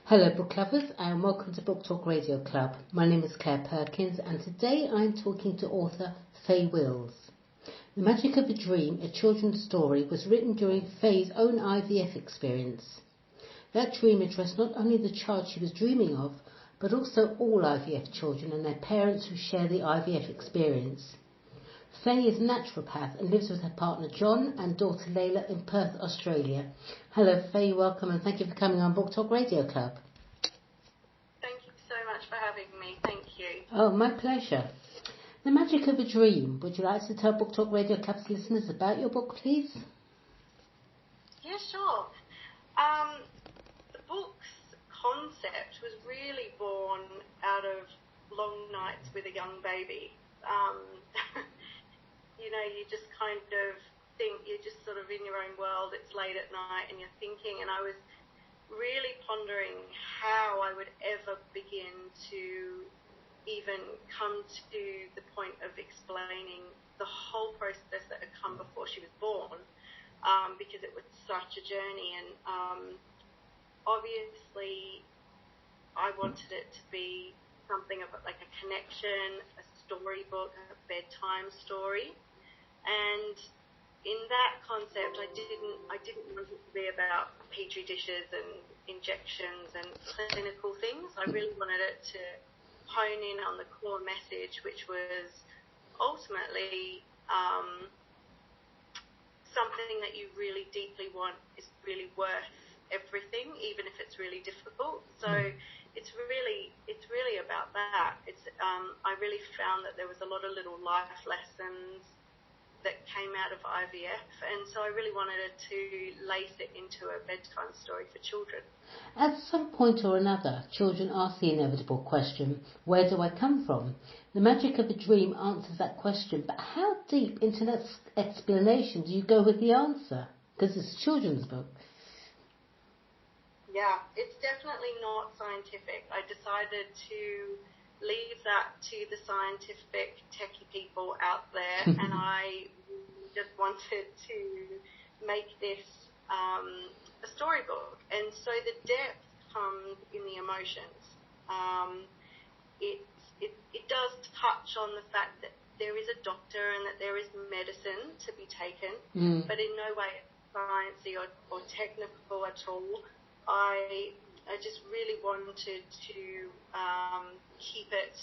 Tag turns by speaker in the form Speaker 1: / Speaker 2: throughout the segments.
Speaker 1: Hello book lovers and welcome to Book Talk Radio Club. My name is Claire Perkins and today I'm talking to author Faye Wills. The Magic of a Dream, a children's story, was written during Faye's own IVF experience. That dream addressed not only the child she was dreaming of, but also all IVF children and their parents who share the IVF experience. Faye is a naturopath and lives with her partner John and daughter Layla in Perth, Australia. Hello Faye, welcome and thank you for coming on Book Talk Radio Club.
Speaker 2: Thank you so much for having me. Thank you.
Speaker 1: Oh, my pleasure. The Magic of a Dream. Would you like to tell Book Talk Radio Club's listeners about your book, please?
Speaker 2: Yeah, sure. The book's concept was really born out of long nights with a young baby. You just kind of think you're just sort of in your own world. It's late at night and you're thinking, and I was really pondering how I would ever begin to even come to the point of explaining the whole process that had come before she was born, because it was such a journey. And obviously I wanted it to be something of like a connection, a storybook, a bedtime story. And in that concept, I didn't want it to be about petri dishes and injections and clinical things. I really wanted it to hone in on the core message, which was ultimately something that you really deeply want is really worth everything, even if it's really difficult. So it's really about that. I really found that there was a lot of little life lessons that came out of IVF, and so I really wanted to lace it into a bedtime story for children.
Speaker 1: At some point or another, children ask the inevitable question, where do I come from? The Magic of a Dream answers that question, but how deep into that explanation do you go with the answer? Because it's a children's book.
Speaker 2: Yeah, it's definitely not scientific. I decided to leave that to the scientific techie people out there, and I just wanted to make this a storybook. And so the depth comes in the emotions. It does touch on the fact that there is a doctor and that there is medicine to be taken, but in no way it's sciencey or technical at all. I just really wanted to keep it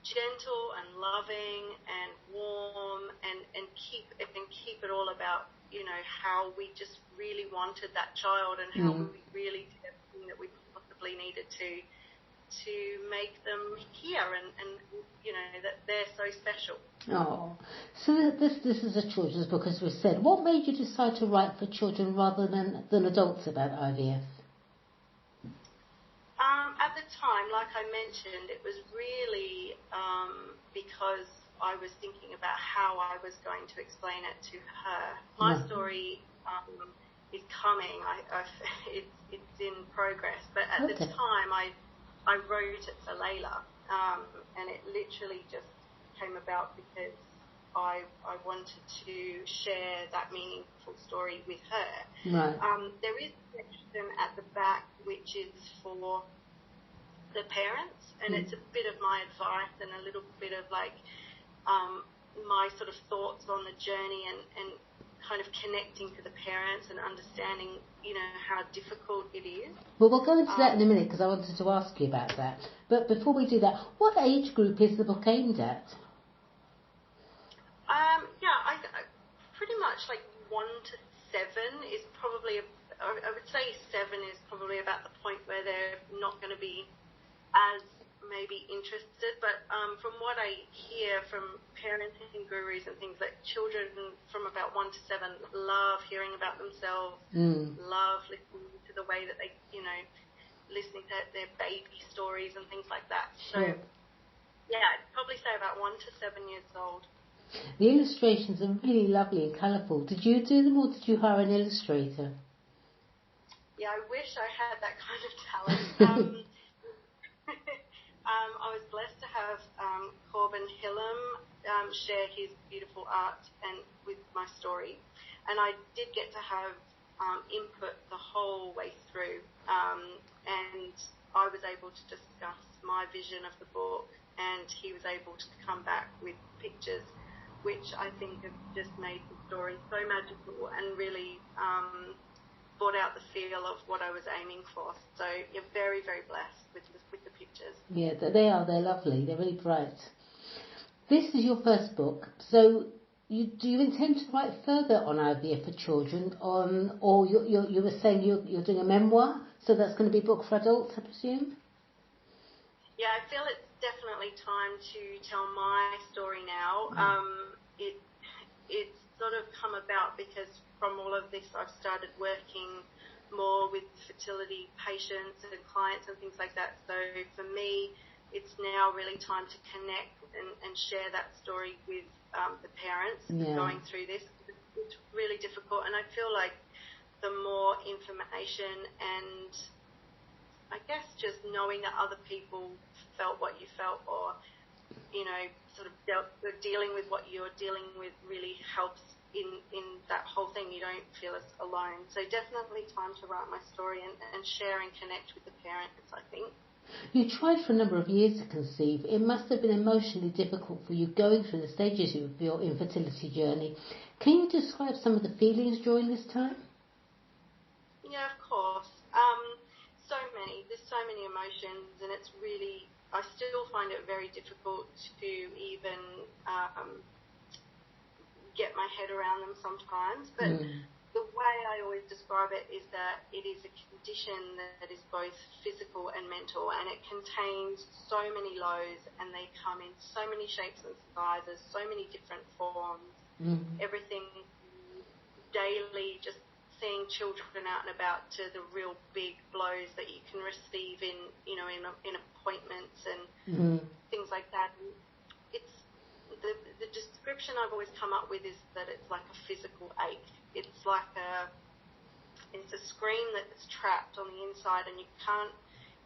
Speaker 2: gentle and loving and warm and keep it all about, how we just really wanted that child and how we really did everything that we possibly needed to make them hear and that they're so special.
Speaker 1: Oh, so this is a children's book, as we said. What made you decide to write for children rather than adults about IVF?
Speaker 2: At the time, like I mentioned, it was really because I was thinking about how I was going to explain it to her. My story is coming. It's in progress. But at the time, I wrote it for Layla, and it literally just came about because I wanted to share that meaningful story with her.
Speaker 1: Right.
Speaker 2: There is a section at the back which is for the parents, and it's a bit of my advice and a little bit of like my sort of thoughts on the journey and kind of connecting to the parents and understanding, how difficult it is.
Speaker 1: Well, we'll go into that in a minute because I wanted to ask you about that. But before we do that, what age group is the book aimed at?
Speaker 2: I pretty much like 1 to 7 is probably, I would say 7 is probably about the point where they're not going to be as maybe interested, but from what I hear from parenting gurus and things, like children from about 1 to 7 love hearing about themselves, love listening to the way that they, listening to their baby stories and things like that. So, I'd probably say about 1 to 7 years old.
Speaker 1: The illustrations are really lovely and colourful. Did you do them or did you hire an illustrator?
Speaker 2: Yeah, I wish I had that kind of talent. I was blessed to have Corbin Hillam share his beautiful art and with my story, and I did get to have input the whole way through, and I was able to discuss my vision of the book, and he was able to come back with pictures, which I think have just made the story so magical and really brought out the feel of what I was aiming for. So you're very, very blessed with the pictures.
Speaker 1: Yeah, they are. They're lovely. They're really bright. This is your first book, so do you intend to write further on IVF for children, or you were saying you're doing a memoir, so that's going to be a book for adults, I presume?
Speaker 2: Yeah, I feel it's definitely time to tell my story now. It's sort of come about because from all of this I've started working more with fertility patients and clients and things like that. So for me, it's now really time to connect and share that story with the parents going through this. It's really difficult, and I feel like the more information and I guess just knowing that other people felt what you felt, or sort of dealing with what you're dealing with really helps in that whole thing. You don't feel as alone. So definitely time to write my story and share and connect with the parents, I think.
Speaker 1: You tried for a number of years to conceive. It must have been emotionally difficult for you going through the stages of your infertility journey. Can you describe some of the feelings during this time?
Speaker 2: Yeah, of course. So many. There's so many emotions, and it's really, I still find it very difficult to even get my head around them sometimes. But the way I always describe it is that it is a condition that is both physical and mental, and it contains so many lows, and they come in so many shapes and sizes, so many different forms. Everything daily, just seeing children out and about, to the real big blows that you can receive in appointments and things like that. It's the description I've always come up with is that it's like a physical ache. It's like it's a scream that's trapped on the inside, and you can't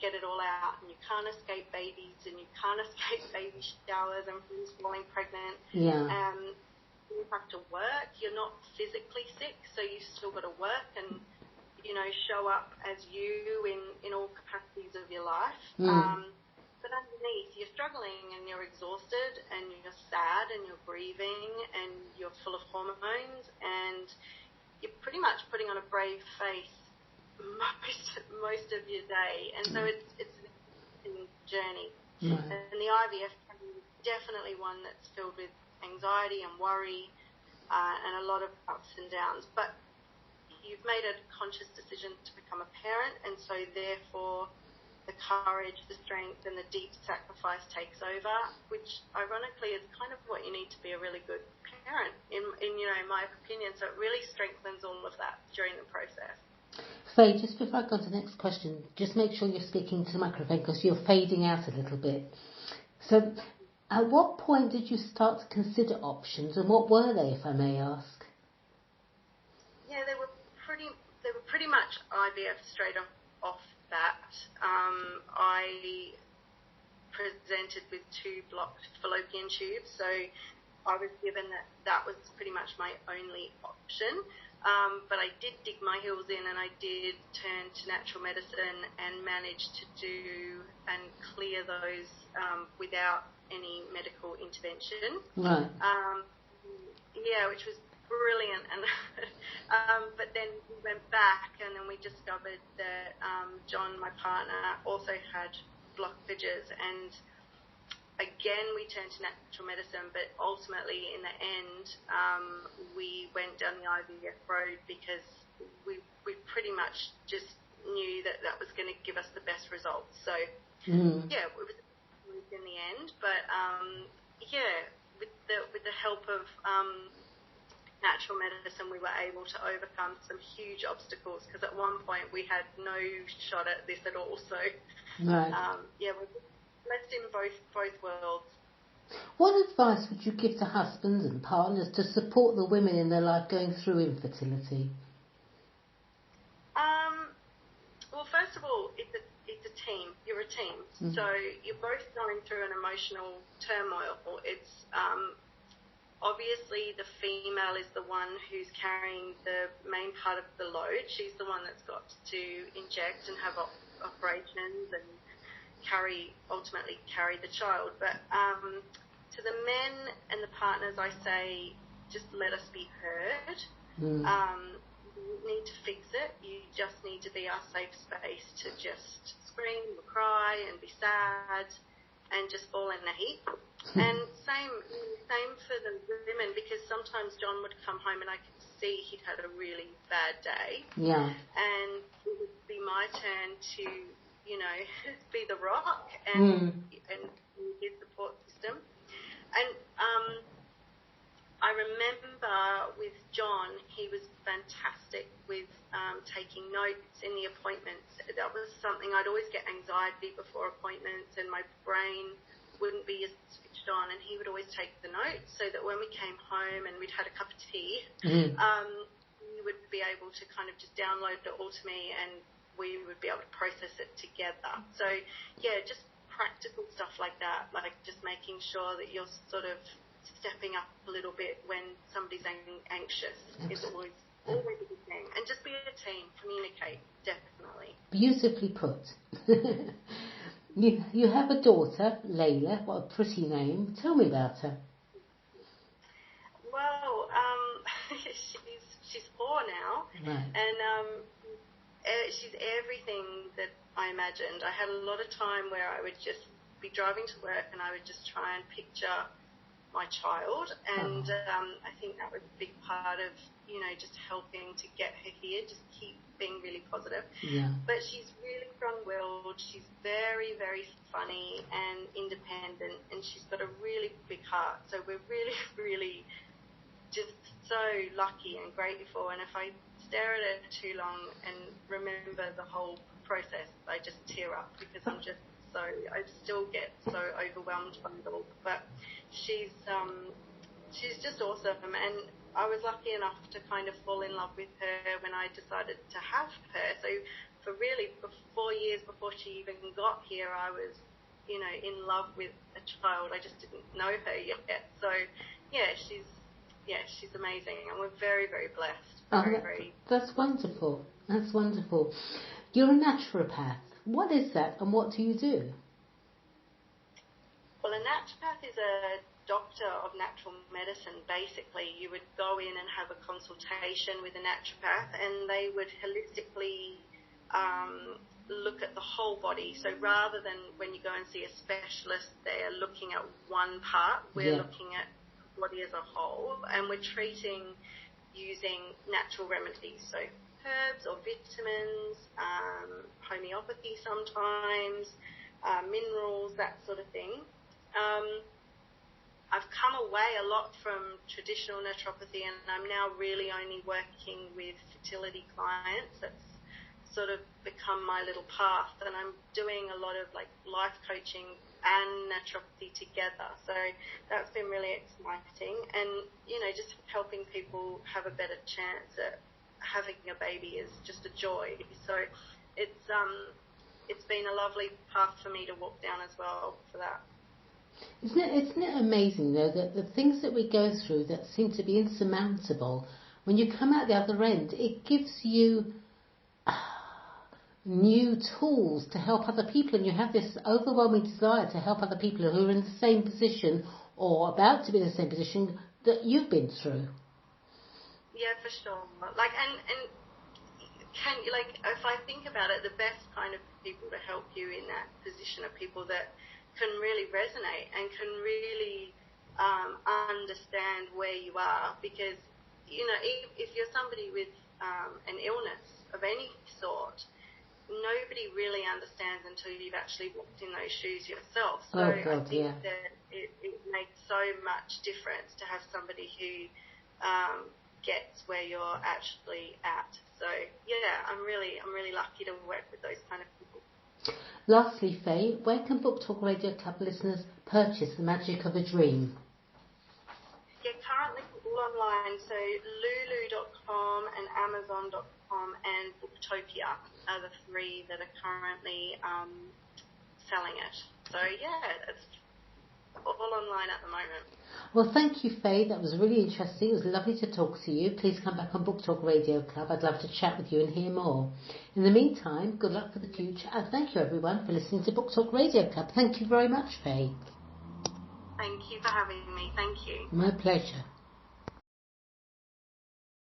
Speaker 2: get it all out, and you can't escape babies, and you can't escape baby showers and falling pregnant. You have to work. You're not physically sick, so you still got to work and show up as you in all capacities of your life. But underneath, you're struggling and you're exhausted and you're sad and you're grieving and you're full of hormones, and you're pretty much putting on a brave face most of your day. And so it's an interesting journey. And the IVF can be definitely one that's filled with anxiety and worry and a lot of ups and downs. But you've made a conscious decision to become a parent, and so therefore the courage, the strength, and the deep sacrifice takes over, which ironically is kind of what you need to be a really good parent, in my opinion. So it really strengthens all of that during the process.
Speaker 1: Faye, just before I go to the next question, just make sure you're speaking to the microphone because you're fading out a little bit. So at what point did you start to consider options, and what were they, if I may ask?
Speaker 2: Yeah, they were pretty much IVF straight off bat. I presented with 2 blocked fallopian tubes, so I was given that was pretty much my only option. But I did dig my heels in, and I did turn to natural medicine and managed to do and clear those without any medical intervention.
Speaker 1: Right.
Speaker 2: Which was brilliant. And but then we went back, and then we discovered that John, my partner, also had blockages, and again we turned to natural medicine, but ultimately in the end we went down the IVF road because we pretty much just knew that was going to give us the best results. So it was in the end, but with the help of natural medicine, we were able to overcome some huge obstacles, because at one point we had no shot at this at all. So we're blessed in both worlds.
Speaker 1: What advice would you give to husbands and partners to support the women in their life going through infertility?
Speaker 2: Well, first of all, it's a team. You're a team. So you're both going through an emotional turmoil. It's obviously the female is the one who's carrying the main part of the load. She's the one that's got to inject and have operations and ultimately carry the child. But to the men and the partners, I say, just let us be heard. You don't need to fix it. You just need to be our safe space to just scream or cry and be sad and just fall in a heap. And same for the women, because sometimes John would come home and I could see he'd had a really bad day.
Speaker 1: Yeah.
Speaker 2: And it would be my turn to, be the rock and his support system. And I remember with John, he was fantastic with taking notes in the appointments. That was something, I'd always get anxiety before appointments and my brain wouldn't be as switched on, and he would always take the notes so that when we came home and we'd had a cup of tea, he would be able to kind of just download it all to me and we would be able to process it together. So, yeah, just practical stuff like that, like just making sure that you're sort of stepping up a little bit when somebody's anxious is always a good thing. And just be a team, communicate, definitely.
Speaker 1: Beautifully put. You have a daughter, Layla. What a pretty name. Tell me about her.
Speaker 2: Well, she's 4 now,
Speaker 1: right.
Speaker 2: And she's everything that I imagined. I had a lot of time where I would just be driving to work and I would just try and picture my child, and I think that was a big part of, just helping to get her here, just keep being really positive.
Speaker 1: Yeah.
Speaker 2: But she's really strong-willed, she's very, very funny and independent, and she's got a really big heart, so we're really, really just so lucky and grateful. And if I stare at her too long and remember the whole process, I just tear up because I still get so overwhelmed by it all. But she's just awesome, and I was lucky enough to kind of fall in love with her when I decided to have her. So for really 4 years before she even got here, I was, in love with a child. I just didn't know her yet. So she's amazing, and we're very, very blessed.
Speaker 1: That's wonderful. That's wonderful. You're a naturopath. What is that, and what do you do?
Speaker 2: Well, a naturopath is a doctor of natural medicine. Basically, you would go in and have a consultation with a naturopath, and they would holistically look at the whole body. So rather than when you go and see a specialist, they are looking at one part. We're looking at the body as a whole, and we're treating using natural remedies. So herbs or vitamins, homeopathy sometimes, minerals, that sort of thing. I've come away a lot from traditional naturopathy, and I'm now really only working with fertility clients. That's sort of become my little path, and I'm doing a lot of like life coaching and naturopathy together. So that's been really exciting, and just helping people have a better chance at having a baby is just a joy. So it's been a lovely path for me to walk down as well for that.
Speaker 1: Isn't it amazing, though, that the things that we go through that seem to be insurmountable, when you come out the other end, it gives you new tools to help other people, and you have this overwhelming desire to help other people who are in the same position or about to be in the same position that you've been through.
Speaker 2: Yeah, for sure. Like, and if I think about it, the best kind of people to help you in that position are people that can really resonate and can really understand where you are, because if you're somebody with an illness of any sort, nobody really understands until you've actually walked in those shoes yourself. So I think that it makes so much difference to have somebody who gets where you're actually at. So I'm really lucky to work with those kind of people.
Speaker 1: Lastly, Faye, where can Book Talk Radio Club listeners purchase The Magic of a Dream?
Speaker 2: Yeah, currently all online, so lulu.com and amazon.com and Booktopia are the 3 that are currently selling it. So all online at the moment.
Speaker 1: Well, thank you, Faye. That was really interesting. It was lovely to talk to you. Please come back on Book Talk Radio Club. I'd love to chat with you and hear more. In the meantime, good luck for the future, and thank you, everyone, for listening to Book Talk Radio Club. Thank you very much, Faye.
Speaker 2: Thank you for having me. Thank you.
Speaker 1: My pleasure.